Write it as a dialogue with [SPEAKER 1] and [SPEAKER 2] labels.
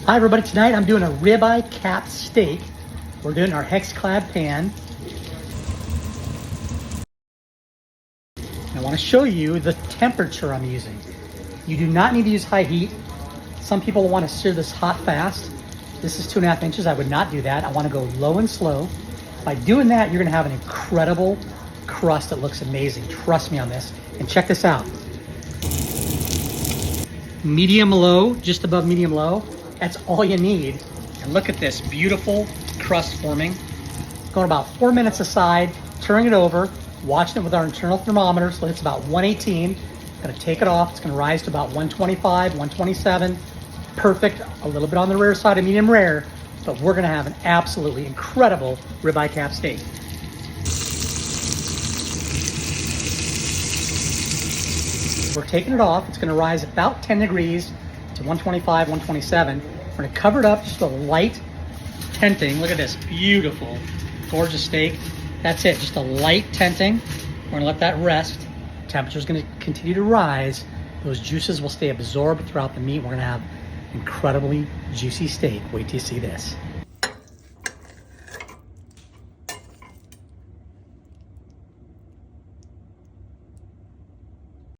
[SPEAKER 1] Hi everybody, tonight I'm doing a ribeye cap steak. We're doing our Hex Clad pan. I want to show you the temperature I'm using. You do not need to use high heat. Some people want to sear this hot fast. This is 2.5 inches. I would not do that. I want to go low and slow. By doing that, you're going to have an incredible crust that looks amazing. Trust me on this. And check this out. Medium low, just above medium low. That's all you need. And look at this beautiful crust forming. Going about 4 minutes aside, turning it over, watching it with our internal thermometer, so it's about 118. Gonna take it off, it's gonna rise to about 125, 127. Perfect, a little bit on the rare side of medium rare, but we're gonna have an absolutely incredible ribeye cap steak. We're taking it off, it's gonna rise about 10 degrees to 125, 127. We're gonna cover it up, just a light tenting. Look at this beautiful, gorgeous steak. That's it, just a light tenting. We're gonna let that rest. Temperature's gonna continue to rise. Those juices will stay absorbed throughout the meat. We're gonna have incredibly juicy steak. Wait till you see this.